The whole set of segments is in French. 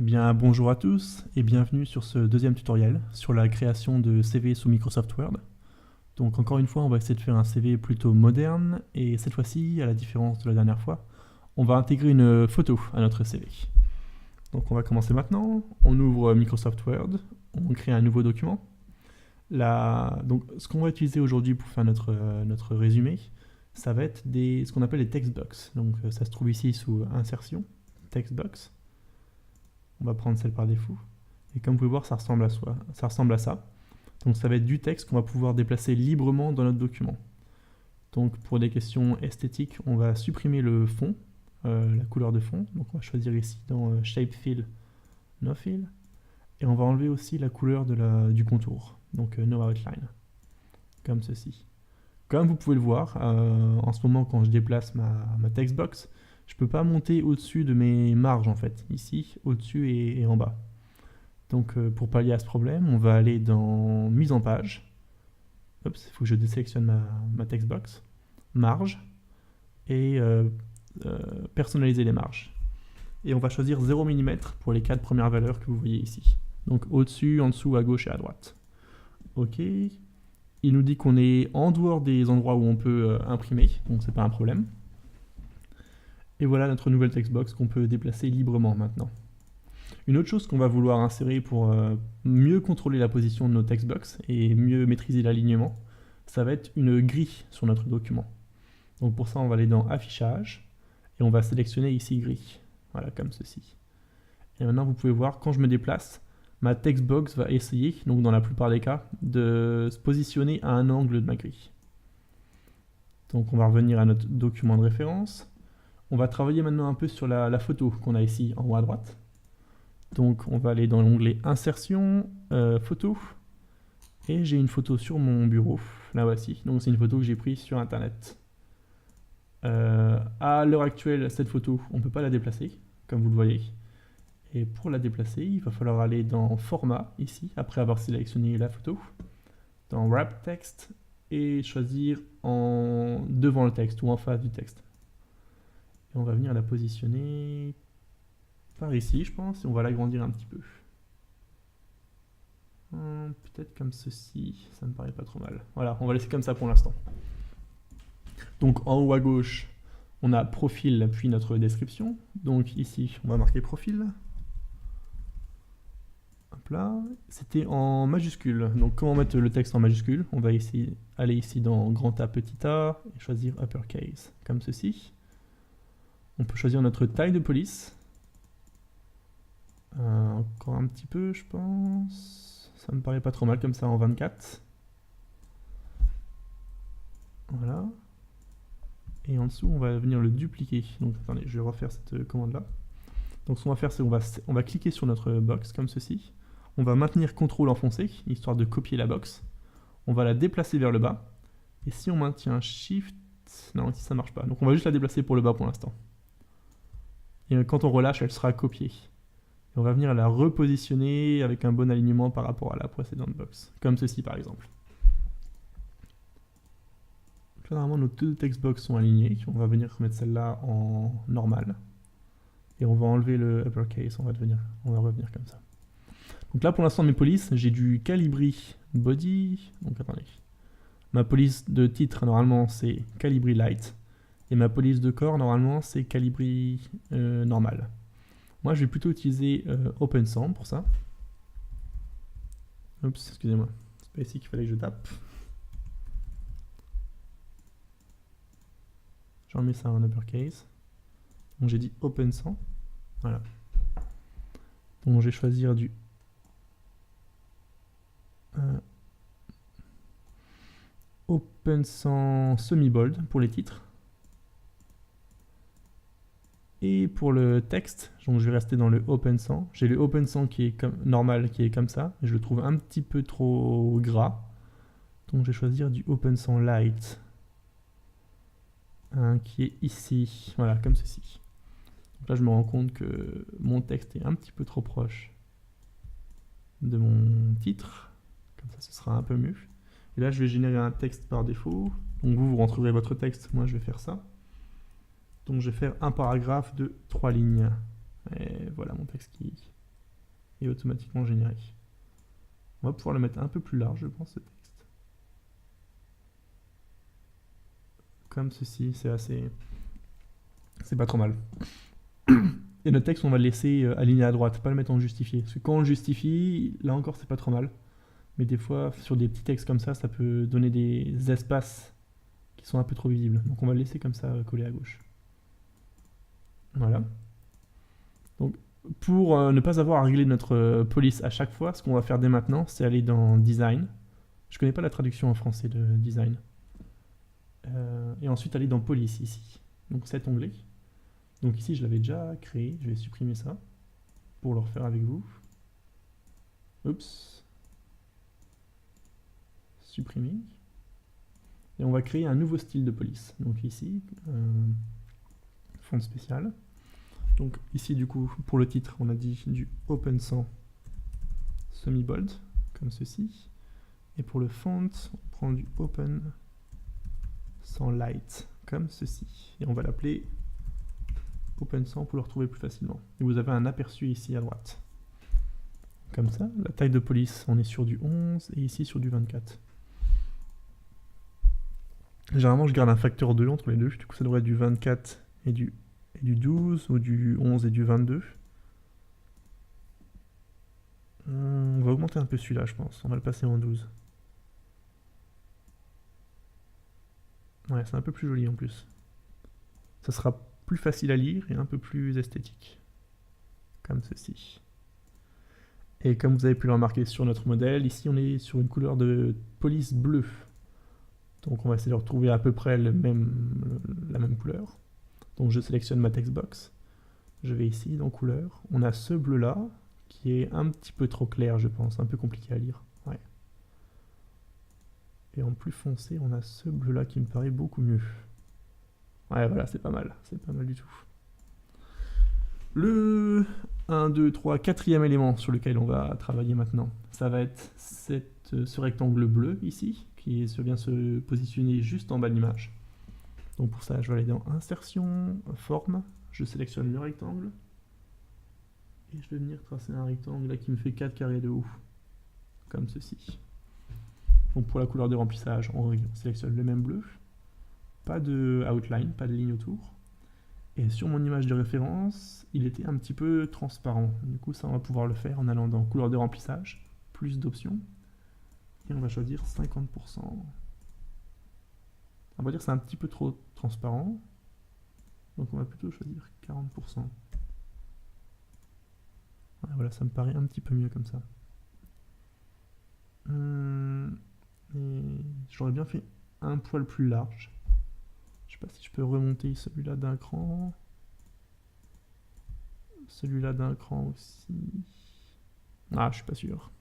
Eh bien, bonjour à tous et bienvenue sur ce deuxième tutoriel sur la création de CV sous Microsoft Word. Donc encore une fois, on va essayer de faire un CV plutôt moderne et cette fois-ci, à la différence de la dernière fois, on va intégrer une photo à notre CV. Donc on va commencer maintenant, on ouvre Microsoft Word, on crée un nouveau document. Donc ce qu'on va utiliser aujourd'hui pour faire notre résumé, ça va être ce qu'on appelle les text box. Donc ça se trouve ici sous insertion, text box. On va prendre celle par défaut. Et comme vous pouvez voir, ça ressemble à ça. Donc ça va être du texte qu'on va pouvoir déplacer librement dans notre document. Donc pour des questions esthétiques, on va supprimer le fond, la couleur de fond. Donc on va choisir ici dans Shape Fill, No Fill. Et on va enlever aussi la couleur du contour, donc No Outline, comme ceci. Comme vous pouvez le voir, en ce moment quand je déplace ma text box, je ne peux pas monter au-dessus de mes marges en fait, ici, au-dessus et en bas. Donc pour pallier à ce problème, on va aller dans mise en page. Oups, il faut que je désélectionne ma text box. Marge. Et personnaliser les marges. Et on va choisir 0 mm pour les 4 premières valeurs que vous voyez ici. Donc au-dessus, en dessous, à gauche et à droite. Ok. Il nous dit qu'on est en dehors des endroits où on peut imprimer, donc c'est pas un problème. Et voilà notre nouvelle textbox qu'on peut déplacer librement maintenant. Une autre chose qu'on va vouloir insérer pour mieux contrôler la position de nos textbox et mieux maîtriser l'alignement, ça va être une grille sur notre document. Donc pour ça, on va aller dans Affichage et on va sélectionner ici Grille. Voilà, comme ceci. Et maintenant, vous pouvez voir, quand je me déplace, ma textbox va essayer, donc dans la plupart des cas, de se positionner à un angle de ma grille. Donc on va revenir à notre document de référence. On va travailler maintenant un peu sur la photo qu'on a ici en haut à droite. Donc on va aller dans l'onglet Insertion, Photo. Et j'ai une photo sur mon bureau, la voici. Donc c'est une photo que j'ai prise sur Internet. À l'heure actuelle, cette photo, on ne peut pas la déplacer, comme vous le voyez. Et pour la déplacer, il va falloir aller dans Format, ici, après avoir sélectionné la photo, dans Wrap Text, et choisir devant le texte ou en face du texte. Et on va venir la positionner par ici, je pense, et on va l'agrandir un petit peu. Peut-être comme ceci, ça me paraît pas trop mal. Voilà, on va laisser comme ça pour l'instant. Donc en haut à gauche, on a profil puis notre description. Donc ici, on va marquer profil. Hop là, c'était en majuscule. Donc comment mettre le texte en majuscule? On va aller ici dans grand A, petit a, et choisir uppercase, comme ceci. On peut choisir notre taille de police. Encore un petit peu, je pense. Ça me paraît pas trop mal comme ça en 24. Voilà. Et en dessous, on va venir le dupliquer. Donc attendez, je vais refaire cette commande-là. Donc ce qu'on va faire, c'est on va cliquer sur notre box, comme ceci. On va maintenir CTRL enfoncé, histoire de copier la box. On va la déplacer vers le bas. Et si on maintient SHIFT... Non, ici ça marche pas. Donc on va juste la déplacer pour le bas pour l'instant. Et quand on relâche, elle sera copiée. Et on va venir la repositionner avec un bon alignement par rapport à la précédente box. Comme ceci par exemple. Donc là, normalement, nos deux textbox sont alignés. On va venir remettre celle-là en normal. Et on va enlever le uppercase. On va revenir comme ça. Donc là, pour l'instant, mes polices, j'ai du Calibri Body. Donc attendez. Ma police de titre, normalement, c'est Calibri Light. Et ma police de corps, normalement, c'est Calibri normal. Moi, je vais plutôt utiliser OpenSAM pour ça. Oups, excusez-moi. C'est pas ici qu'il fallait que je tape. J'en mets ça en uppercase. Donc j'ai dit OpenSAM. Voilà. Donc je vais choisir du OpenSAM semi-bold pour les titres. Et pour le texte, donc je vais rester dans le OpenSAM. J'ai le OpenSAM qui est normal, qui est comme ça. Je le trouve un petit peu trop gras. Donc je vais choisir du OpenSAM Light. Qui est ici. Voilà, comme ceci. Donc là, je me rends compte que mon texte est un petit peu trop proche de mon titre. Comme ça, ce sera un peu mieux. Et là, je vais générer un texte par défaut. Donc vous rentrerez votre texte. Moi, je vais faire ça. Donc je vais faire un paragraphe de 3 lignes. Et voilà mon texte est automatiquement généré. On va pouvoir le mettre un peu plus large, je pense, ce texte. Comme ceci, c'est pas trop mal. Et notre texte, on va le laisser aligné à droite, pas le mettre en justifié. Parce que quand on le justifie, là encore, c'est pas trop mal. Mais des fois, sur des petits textes comme ça peut donner des espaces qui sont un peu trop visibles. Donc on va le laisser comme ça, collé à gauche. Voilà. Donc, pour ne pas avoir à régler notre police à chaque fois, ce qu'on va faire dès maintenant, c'est aller dans Design. Je connais pas la traduction en français de Design. Et ensuite aller dans Police ici. Donc cet onglet. Donc ici, je l'avais déjà créé. Je vais supprimer ça pour le refaire avec vous. Oups. Supprimer. Et on va créer un nouveau style de police. Donc ici, fond spécial. Donc ici, du coup, pour le titre, on a dit du Open sans semi-bold, comme ceci. Et pour le font, on prend du Open sans light, comme ceci. Et on va l'appeler Open sans pour le retrouver plus facilement. Et vous avez un aperçu ici à droite. Comme ça, la taille de police, on est sur du 11 et ici sur du 24. Généralement, je garde un facteur 2 entre les deux, du coup ça devrait être du 24 et du 12, ou du 11 et du 22. On va augmenter un peu celui-là, je pense. On va le passer en 12. Ouais, c'est un peu plus joli en plus. Ça sera plus facile à lire et un peu plus esthétique. Comme ceci. Et comme vous avez pu le remarquer sur notre modèle, ici on est sur une couleur de police bleue. Donc on va essayer de retrouver à peu près la même couleur. Donc je sélectionne ma textbox. Je vais ici dans couleur. On a ce bleu là qui est un petit peu trop clair, je pense, un peu compliqué à lire. Ouais. Et en plus foncé, on a ce bleu là qui me paraît beaucoup mieux. Ouais, voilà, c'est pas mal du tout. Le 1, 2, 3, quatrième élément sur lequel on va travailler maintenant, ça va être ce rectangle bleu ici, qui vient se positionner juste en bas de l'image. Donc pour ça, je vais aller dans Insertion, Forme, je sélectionne le rectangle, et je vais venir tracer un rectangle là qui me fait 4 carrés de haut, comme ceci. Donc pour la couleur de remplissage, on sélectionne le même bleu, pas de outline, pas de ligne autour. Et sur mon image de référence, il était un petit peu transparent. Du coup, ça, on va pouvoir le faire en allant dans couleur de remplissage, plus d'options, et on va choisir 50%. On va dire que c'est un petit peu trop transparent, donc on va plutôt choisir 40%. Voilà, ça me paraît un petit peu mieux comme ça. J'aurais bien fait un poil plus large. Je sais pas si je peux remonter celui-là d'un cran. Celui-là d'un cran aussi. Ah, je suis pas sûr.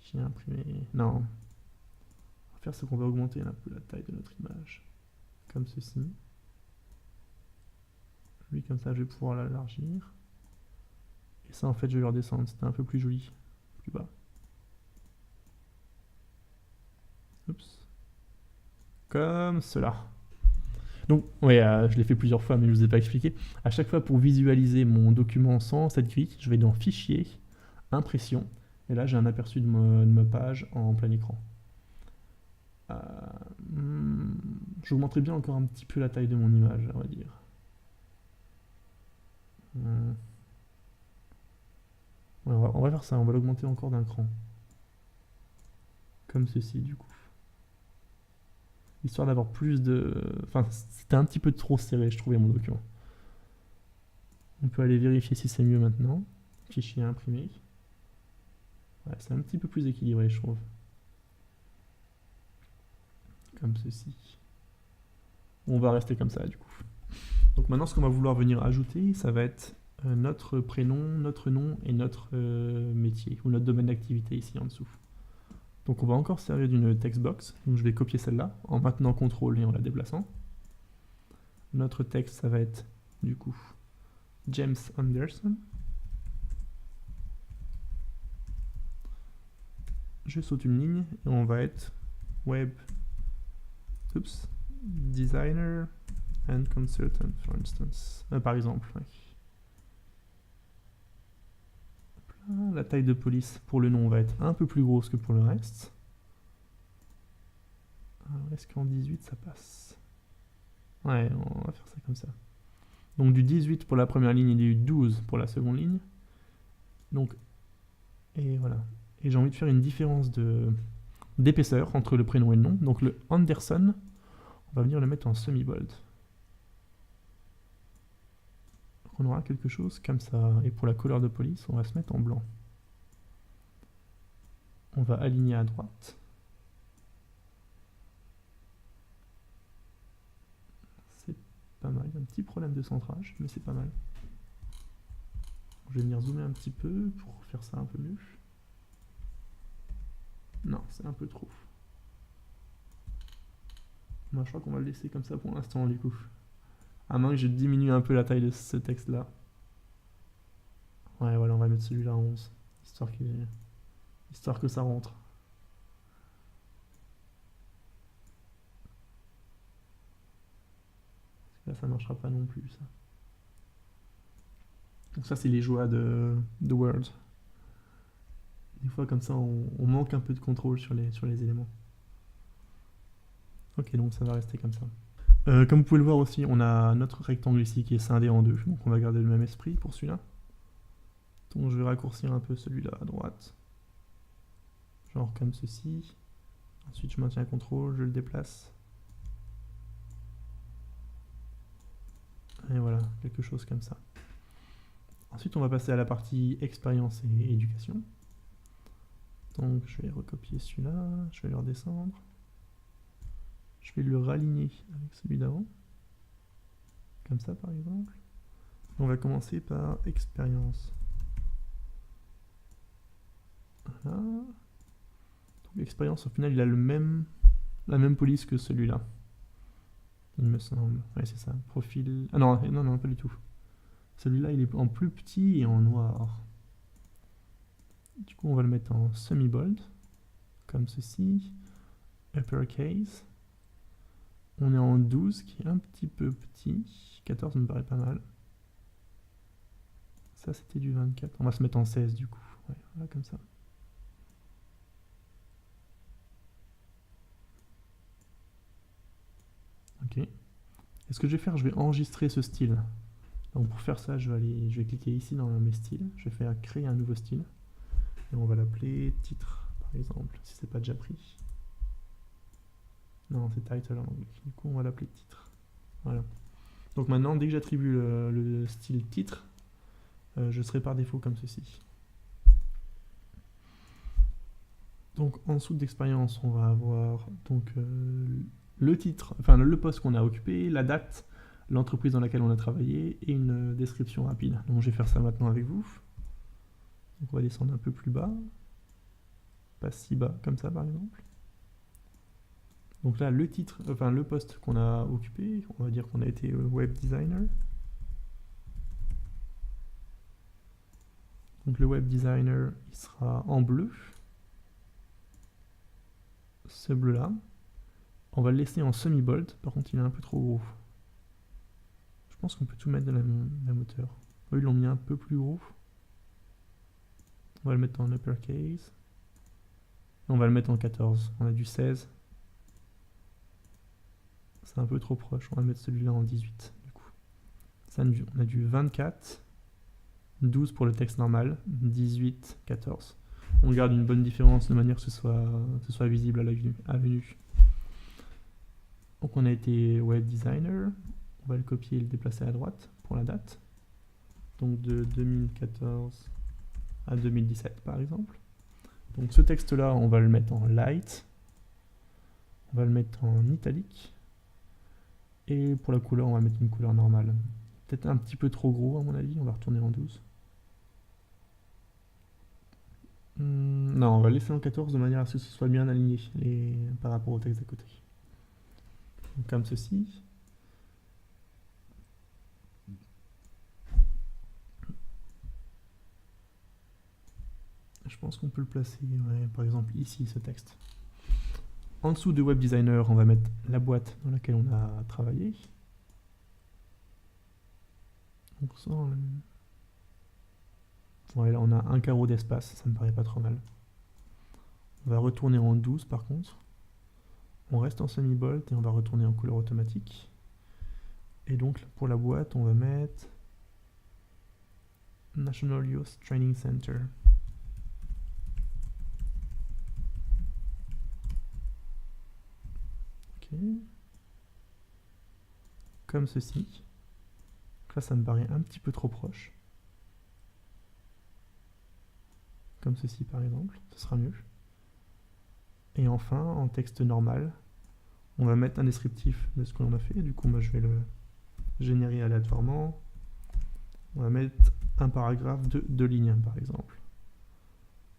J'ai imprimé. Non. On va faire ce qu'on va augmenter un peu la taille de notre image. Comme ceci. Lui, comme ça, je vais pouvoir l'élargir. Et ça, en fait, je vais le redescendre. C'était un peu plus joli. Plus bas. Oups. Comme cela. Donc, ouais, je l'ai fait plusieurs fois, mais je ne vous ai pas expliqué. À chaque fois, pour visualiser mon document sans cette grille, je vais dans Fichier, Impression, et là, j'ai un aperçu de ma page en plein écran. Je vous montrerai bien encore un petit peu la taille de mon image, on va dire. Ouais, on va faire ça, on va l'augmenter encore d'un cran. Comme ceci, du coup. Histoire d'avoir plus de... Enfin, c'était un petit peu trop serré, je trouvais, mon document. On peut aller vérifier si c'est mieux maintenant. Fichier imprimé. Ouais, c'est un petit peu plus équilibré, je trouve. Comme ceci. On va rester comme ça, du coup. Donc maintenant, ce qu'on va vouloir venir ajouter, ça va être notre prénom, notre nom et notre métier, ou notre domaine d'activité ici en dessous. Donc on va encore servir d'une textbox. Donc je vais copier celle-là en maintenant CTRL et en la déplaçant. Notre texte, ça va être du coup James Anderson. Je saute une ligne et on va être Web Designer and Consultant, for instance. Par exemple. Ouais. la taille de police pour le nom va être un peu plus grosse que pour le reste. Alors, est-ce qu'en 18 ça passe? Ouais, on va faire ça comme ça. Donc du 18 pour la première ligne et du 12 pour la seconde ligne. Donc, et voilà. Et j'ai envie de faire une différence d'épaisseur entre le prénom et le nom. Donc le Anderson, on va venir le mettre en semi-bold. On aura quelque chose comme ça. Et pour la couleur de police, on va se mettre en blanc. On va aligner à droite. C'est pas mal. Il y a un petit problème de centrage, mais c'est pas mal. Je vais venir zoomer un petit peu pour faire ça un peu mieux. Non, c'est un peu trop. Moi, je crois qu'on va le laisser comme ça pour l'instant, du coup. À moins que je diminue un peu la taille de ce texte-là. Ouais, voilà, on va mettre celui-là à 11. Histoire que ça rentre. Là, ça marchera pas non plus, ça. Donc ça, c'est les joies de Word. Des fois, comme ça, on manque un peu de contrôle sur les éléments. Ok, donc ça va rester comme ça. Comme vous pouvez le voir aussi, on a notre rectangle ici qui est scindé en deux. Donc on va garder le même esprit pour celui-là. Donc je vais raccourcir un peu celui-là à droite. Genre comme ceci. Ensuite je maintiens un contrôle, je le déplace. Et voilà, quelque chose comme ça. Ensuite on va passer à la partie expérience et éducation. Donc je vais recopier celui-là, je vais le redescendre. Je vais le raligner avec celui d'avant. Comme ça par exemple. On va commencer par expérience. Voilà. Donc l'expérience au final il a la même police que celui-là. Il me semble. Ouais c'est ça. Profil. Ah non, non, pas du tout. Celui-là il est en plus petit et en noir. Du coup on va le mettre en semi-bold. Comme ceci. Uppercase. On est en 12 qui est un petit peu petit. 14 me paraît pas mal. Ça c'était du 24. On va se mettre en 16 du coup. Ouais, voilà comme ça. Ok. Et ce que je vais faire, je vais enregistrer ce style. Donc pour faire ça, je vais cliquer ici dans mes styles. Je vais faire créer un nouveau style. Et on va l'appeler titre, par exemple, si c'est pas déjà pris. Non, c'est title en anglais. Du coup, on va l'appeler titre. Voilà. Donc maintenant, dès que j'attribue le style titre, je serai par défaut comme ceci. Donc en dessous d'expérience, on va avoir donc, le titre, enfin le poste qu'on a occupé, la date, l'entreprise dans laquelle on a travaillé et une description rapide. Donc je vais faire ça maintenant avec vous. Donc on va descendre un peu plus bas, pas si bas comme ça par exemple. Donc là le titre, enfin le poste qu'on a occupé, on va dire qu'on a été web designer. Donc le web designer il sera en bleu. Ce bleu là. On va le laisser en semi-bold, par contre il est un peu trop gros. Je pense qu'on peut tout mettre de la même hauteur. Eux ils l'ont mis un peu plus gros. On va le mettre en uppercase. On va le mettre en 14. On a du 16. C'est un peu trop proche. On va mettre celui-là en 18 du coup. Ça, on a du 24. 12 pour le texte normal. 18, 14. On garde une bonne différence de manière que ce soit visible à l'œil nu. Donc on a été web designer. On va le copier et le déplacer à droite pour la date. Donc de 2014 à 2017 par exemple. Donc ce texte là on va le mettre en light. On va le mettre en italique. Et pour la couleur on va mettre une couleur normale. Peut-être un petit peu trop gros à mon avis. On va retourner en 12. Non, on va laisser en 14 de manière à ce que ce soit bien aligné par rapport au texte à côté. Donc, comme ceci. Je pense qu'on peut le placer, ouais, par exemple ici, ce texte. En dessous de web designer, on va mettre la boîte dans laquelle on a travaillé. Donc ça, Ouais, là on a un carreau d'espace, ça me paraît pas trop mal. On va retourner en 12 par contre. On reste en semi-bold et on va retourner en couleur automatique. Et donc pour la boîte, on va mettre National Youth Training Center. Ok. Comme ceci. Donc là, ça me paraît un petit peu trop proche. Comme ceci par exemple, ce sera mieux. Et enfin, en texte normal, on va mettre un descriptif de ce qu'on a fait. Du coup, moi, je vais le générer aléatoirement. On va mettre un paragraphe de 2 lignes, par exemple.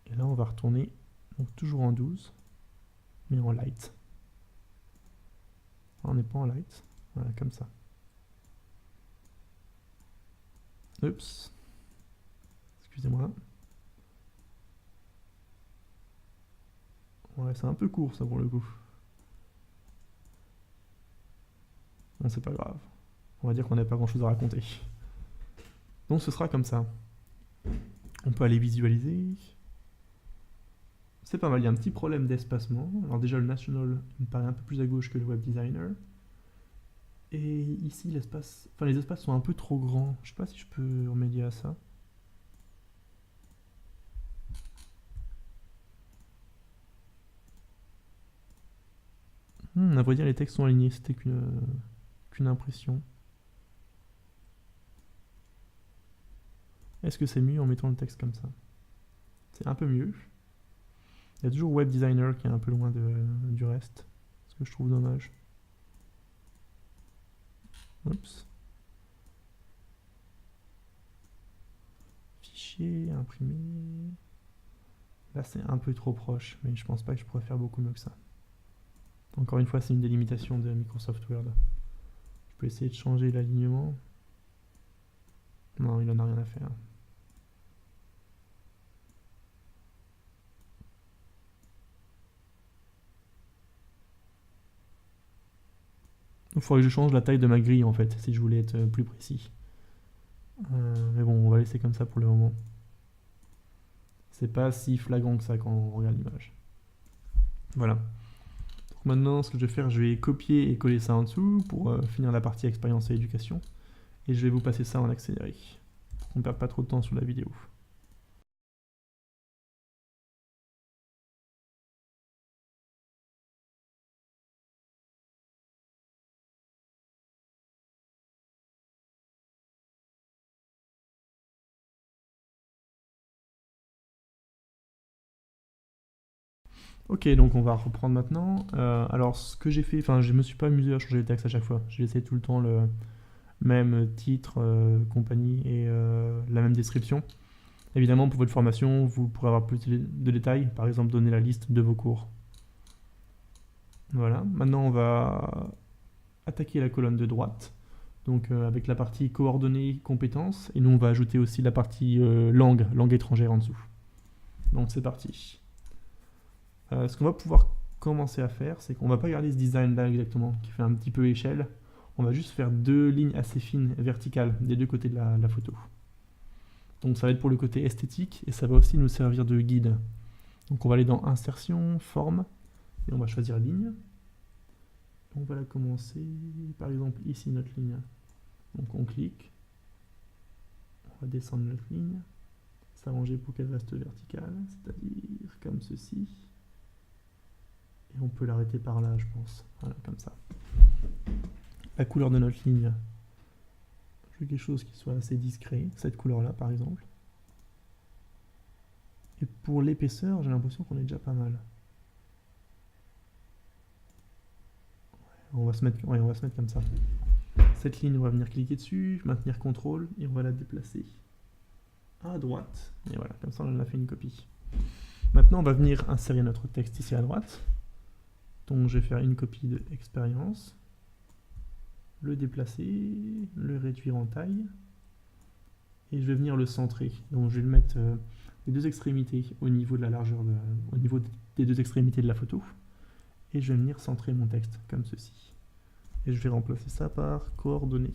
Et là, on va retourner, donc toujours en 12, mais en light. On n'est pas en light. Voilà, comme ça. Oups. Excusez-moi. Ouais, c'est un peu court, ça, pour le coup. Bon, c'est pas grave. On va dire qu'on n'a pas grand-chose à raconter. Donc, ce sera comme ça. On peut aller visualiser. C'est pas mal, il y a un petit problème d'espacement. Alors déjà le National me paraît un peu plus à gauche que le Web Designer. Et ici l'espace, enfin les espaces sont un peu trop grands. Je sais pas si je peux remédier à ça. À vrai dire les textes sont alignés, c'était qu'une impression. Est-ce que c'est mieux en mettant le texte comme ça? C'est un peu mieux. Il y a toujours Web Designer qui est un peu loin du reste, ce que je trouve dommage. Oups. Fichier, imprimer. Là c'est un peu trop proche, mais je pense pas que je pourrais faire beaucoup mieux que ça. Encore une fois, c'est une délimitation de Microsoft Word. Je peux essayer de changer l'alignement. Non, il en a rien à faire. Il faudrait que je change la taille de ma grille en fait, si je voulais être plus précis. Mais bon, on va laisser comme ça pour le moment. C'est pas si flagrant que ça quand on regarde l'image. Voilà. Donc maintenant, ce que je vais faire, je vais copier et coller ça en dessous pour finir la partie expérience et éducation. Et je vais vous passer ça en accéléré, pour qu'on ne perde pas trop de temps sur la vidéo. Ok, donc on va reprendre maintenant. Alors ce que j'ai fait, enfin je me suis pas amusé à changer les textes à chaque fois. J'ai laissé tout le temps le même titre, compagnie et la même description. Évidemment, pour votre formation, vous pourrez avoir plus de détails, par exemple donner la liste de vos cours. Voilà, maintenant on va attaquer la colonne de droite, donc avec la partie coordonnées, compétences, et nous on va ajouter aussi la partie langue étrangère en dessous. Donc c'est parti. Ce qu'on va pouvoir commencer à faire, c'est qu'on va pas garder ce design là exactement, qui fait un petit peu échelle. On va juste faire 2 lignes assez fines, verticales, des 2 côtés de la photo. Donc ça va être pour le côté esthétique, et ça va aussi nous servir de guide. Donc on va aller dans Insertion, Forme, et on va choisir Ligne. On va la commencer, par exemple ici notre ligne. Donc on clique, on va descendre notre ligne, s'arranger pour qu'elle reste verticale, c'est-à-dire comme ceci. Et on peut l'arrêter par là, je pense. Voilà, comme ça. La couleur de notre ligne, je veux quelque chose qui soit assez discret, cette couleur-là par exemple. Et pour l'épaisseur, j'ai l'impression qu'on est déjà pas mal. On va se mettre comme ça. Cette ligne, on va venir cliquer dessus, maintenir CTRL, et on va la déplacer à droite. Et voilà, comme ça on en a fait une copie. Maintenant, on va venir insérer notre texte ici à droite. Donc je vais faire une copie de expérience, le déplacer, le réduire en taille, et je vais venir le centrer. Donc je vais le mettre les 2 extrémités au niveau de la largeur, au niveau des 2 extrémités de la photo, et je vais venir centrer mon texte, comme ceci. Et je vais remplacer ça par coordonnées.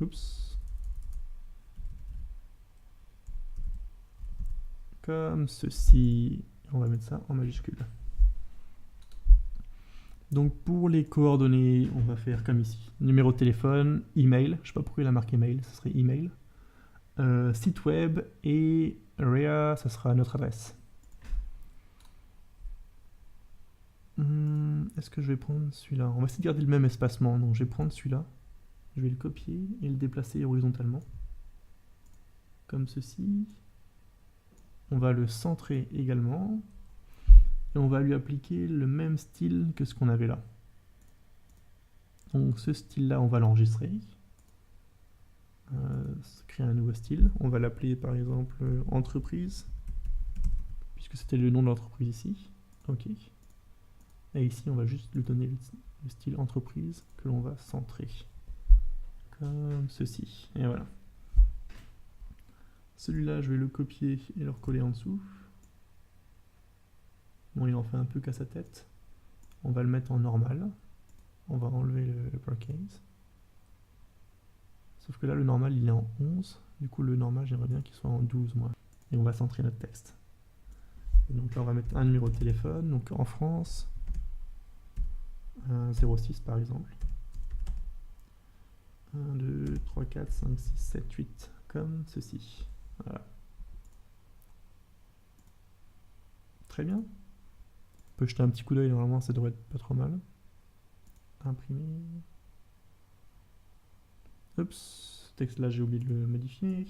Oups. comme ceci. On va mettre ça en majuscule. Donc pour les coordonnées, on va faire comme ici. Numéro de téléphone, email, je sais pas pourquoi il a marqué mail, ce serait email. Site web et area, ça sera notre adresse. Est-ce que je vais prendre celui-là? On va essayer de garder le même espacement, donc je vais prendre celui-là. Je vais le copier et le déplacer horizontalement. Comme ceci. On va le centrer également. Et on va lui appliquer le même style que ce qu'on avait là. Donc ce style-là, on va l'enregistrer. Créer un nouveau style. On va l'appeler par exemple entreprise, puisque c'était le nom de l'entreprise ici. OK. Et ici, on va juste lui donner le style entreprise que l'on va centrer. Comme ceci. Et voilà. Celui-là, je vais le copier et le recoller en dessous. Bon, il en fait un peu qu'à sa tête. On va le mettre en normal. On va enlever le uppercase. Sauf que là, le normal, il est en 11. Du coup, le normal, j'aimerais bien qu'il soit en 12, moi. Et on va centrer notre texte. Et donc là, on va mettre un numéro de téléphone. Donc en France, 06 par exemple. 1, 2, 3, 4, 5, 6, 7, 8. Comme ceci. Voilà. Très bien. On peut jeter un petit coup d'œil, normalement, ça devrait être pas trop mal. Imprimer. Oups, ce texte-là, j'ai oublié de le modifier.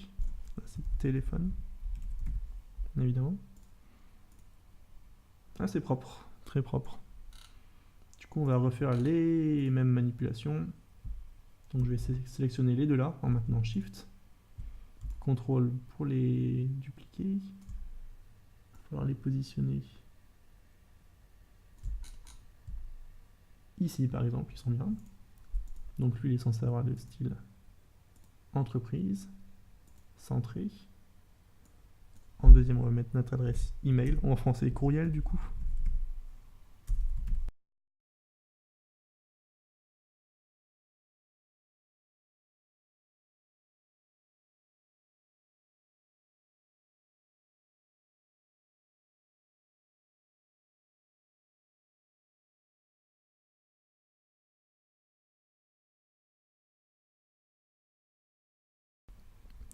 C'est téléphone, évidemment. Ah, c'est propre, très propre. Du coup, on va refaire les mêmes manipulations. Donc, je vais sélectionner les deux là en maintenant Shift. CTRL pour les dupliquer. Il va falloir les positionner ici, par exemple, ils sont bien. Donc, lui, il est censé avoir le style entreprise, centré. En deuxième, on va mettre notre adresse email. En français, courriel, du coup.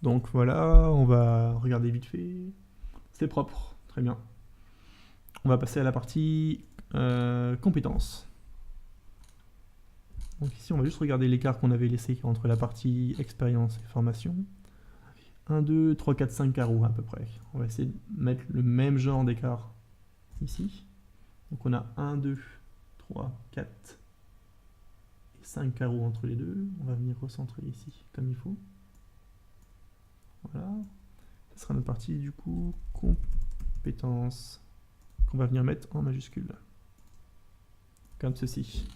Donc voilà, on va regarder vite fait. C'est propre, très bien. On va passer à la partie compétences. Donc ici, on va juste regarder l'écart qu'on avait laissé entre la partie expérience et formation. 1, 2, 3, 4, 5 carreaux à peu près. On va essayer de mettre le même genre d'écart ici. Donc on a 1, 2, 3, 4 et 5 carreaux entre les deux. On va venir recentrer ici comme il faut. Voilà. Ce sera notre partie du coup compétences qu'on va venir mettre en majuscule. Comme ceci.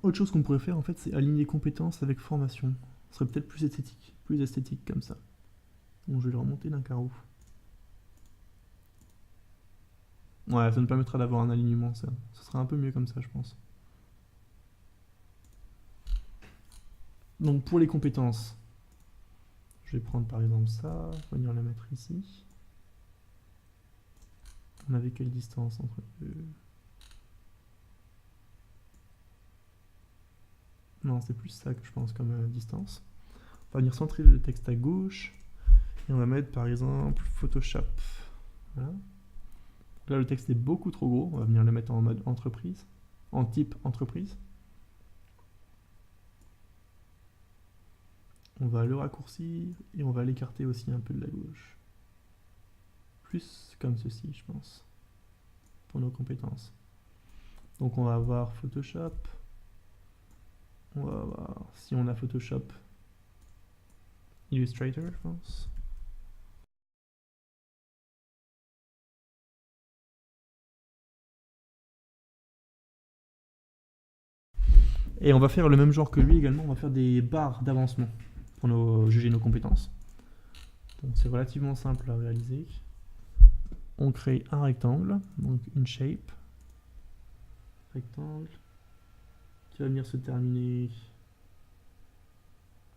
Autre chose qu'on pourrait faire en fait, c'est aligner compétences avec formation. Ce serait peut-être plus esthétique comme ça. Donc je vais le remonter d'un carreau. Ouais, ça nous permettra d'avoir un alignement, ça. Ce sera un peu mieux comme ça, je pense. Donc pour les compétences, je vais prendre par exemple ça, venir la mettre ici. On avait quelle distance entre les deux? Non, c'est plus ça que je pense comme distance. On va venir centrer le texte à gauche. Et on va mettre par exemple Photoshop. Voilà. Là, le texte est beaucoup trop gros. On va venir le mettre en mode entreprise, en type entreprise. On va le raccourcir et on va l'écarter aussi un peu de la gauche. Plus comme ceci, je pense, pour nos compétences. Donc on va avoir Photoshop. On va voir si on a Photoshop Illustrator, je pense. Et on va faire le même genre que lui également, on va faire des barres d'avancement pour juger nos compétences. Donc c'est relativement simple à réaliser. On crée un rectangle, donc une shape, rectangle, qui va venir se terminer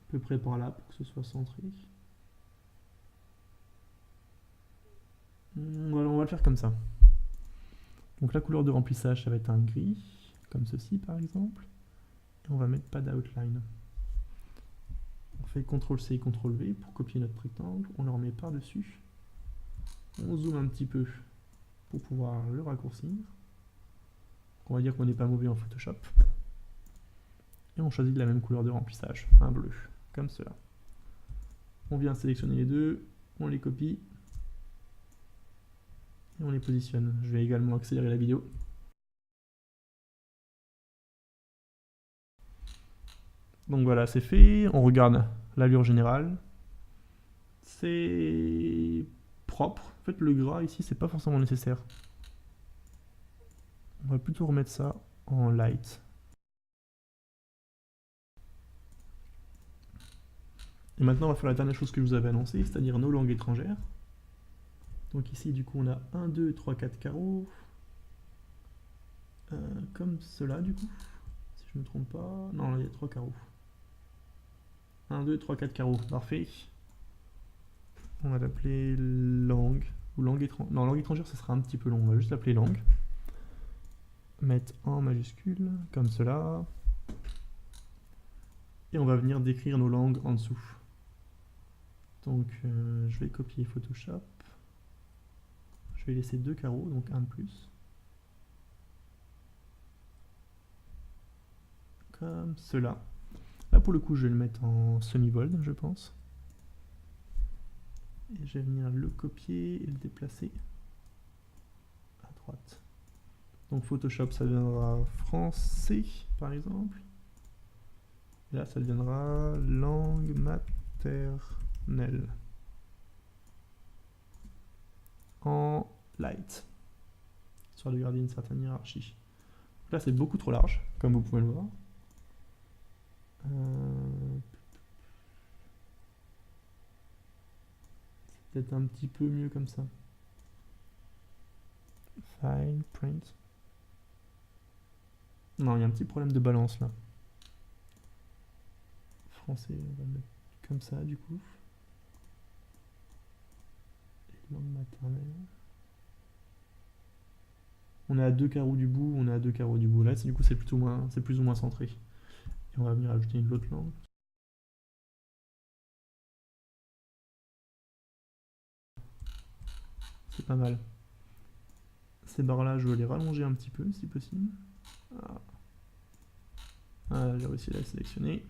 à peu près par là pour que ce soit centré. le faire comme ça. Donc la couleur de remplissage, ça va être un gris, comme ceci par exemple. Et on va mettre pas d'outline. On fait CTRL-C, CTRL-V pour copier notre rectangle. On le remet par-dessus. On zoome un petit peu pour pouvoir le raccourcir. On va dire qu'on n'est pas mauvais en Photoshop. Et on choisit la même couleur de remplissage, un bleu, comme cela. On vient sélectionner les deux, on les copie et on les positionne. Je vais également accélérer la vidéo. Donc voilà, c'est fait. On regarde l'allure générale. C'est propre. En fait, le gras ici, c'est pas forcément nécessaire. On va plutôt remettre ça en light. Et maintenant, on va faire la dernière chose que je vous avais annoncée, c'est-à-dire nos langues étrangères. Donc ici, du coup, on a 1, 2, 3, 4 carreaux. Comme cela, du coup. Si je ne me trompe pas. Non, là, il y a 3 carreaux. 1, 2, 3, 4 carreaux. Parfait. On va l'appeler langue. Ou langue étrangère. Non, langue étrangère, ça sera un petit peu long. On va juste l'appeler langue. Mettre en majuscule, comme cela. Et on va venir décrire nos langues en dessous. Donc, je vais copier Photoshop. Je vais laisser 2 carreaux, donc un de plus. Comme cela. Là, pour le coup, je vais le mettre en semi-bold, je pense. Et je vais venir le copier et le déplacer à droite. Donc Photoshop, ça deviendra français, par exemple. Et là, ça deviendra langue maternelle. En light. Histoire de garder une certaine hiérarchie. Donc là, c'est beaucoup trop large, comme vous pouvez le voir. C'est peut-être un petit peu mieux comme ça. File, print. Non, il y a un petit problème de balance là. Français, on va le mettre comme ça du coup. Et langue maternelle. On est à 2 carreaux du bout, on est à 2 carreaux du bout. Là, du coup, c'est plus ou moins centré. Et on va venir ajouter une autre langue. C'est pas mal. Ces barres-là, je veux les rallonger un petit peu, si possible. Ah, j'ai réussi à la sélectionner.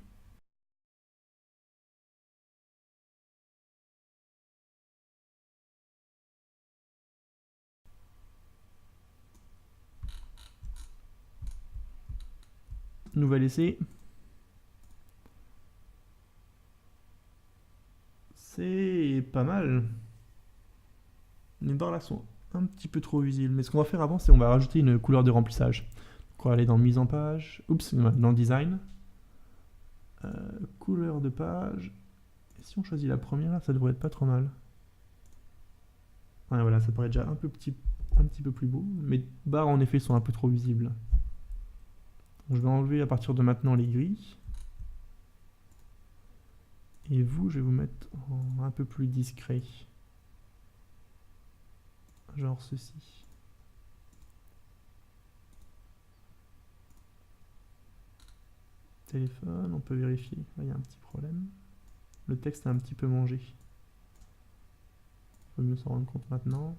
Nouvel essai. C'est pas mal. Les barres là sont un petit peu trop visibles. Mais ce qu'on va faire avant, c'est on va rajouter une couleur de remplissage. Donc on va aller dans mise en page. Oups, dans design. Couleur de page. Et si on choisit la première, là, ça devrait être pas trop mal. Ouais, voilà, ça paraît déjà un petit peu plus beau. Mes barres en effet sont un peu trop visibles. Donc, je vais enlever à partir de maintenant les gris. Et vous, je vais vous mettre en un peu plus discret. Genre ceci. Téléphone, on peut vérifier. Là, il y a un petit problème. Le texte est un petit peu mangé. Il faut mieux s'en rendre compte maintenant.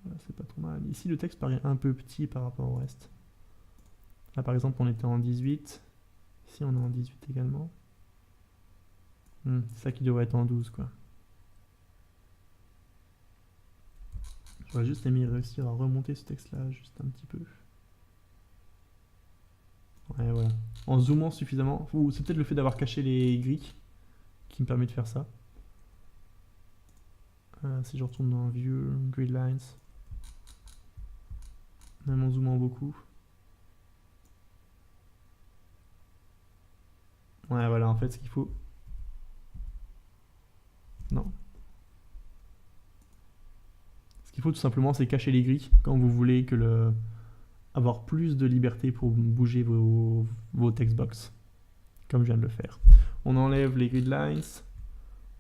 Voilà, c'est pas trop mal. Ici, le texte paraît un peu petit par rapport au reste. Là, par exemple, on était en 18. Ici, on est en 18 également. C'est ça qui devrait être en 12, quoi. J'aurais juste aimé réussir à remonter ce texte-là juste un petit peu. Ouais, voilà. En zoomant suffisamment. Ou c'est peut-être le fait d'avoir caché les gris qui me permet de faire ça. Si je retourne dans View, Grid Lines. Même en zoomant beaucoup. Ouais, voilà, en fait, ce qu'il faut... Non. Ce qu'il faut tout simplement, c'est cacher les gris quand vous voulez avoir plus de liberté pour bouger vos textbox, comme je viens de le faire. On enlève les grid lines,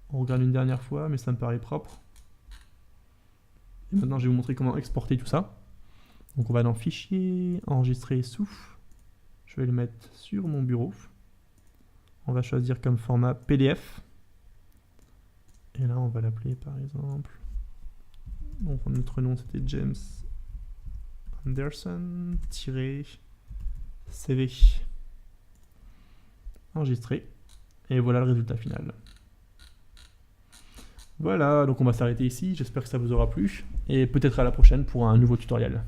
on regarde une dernière fois, mais ça me paraît propre. Et maintenant, je vais vous montrer comment exporter tout ça. Donc on va dans Fichier, Enregistrer sous. Je vais le mettre sur mon bureau. On va choisir comme format PDF. Et là, on va l'appeler par exemple. Donc notre nom c'était James Anderson-CV. Enregistrer. Et voilà le résultat final. Voilà, donc on va s'arrêter ici. J'espère que ça vous aura plu. Et peut-être à la prochaine pour un nouveau tutoriel.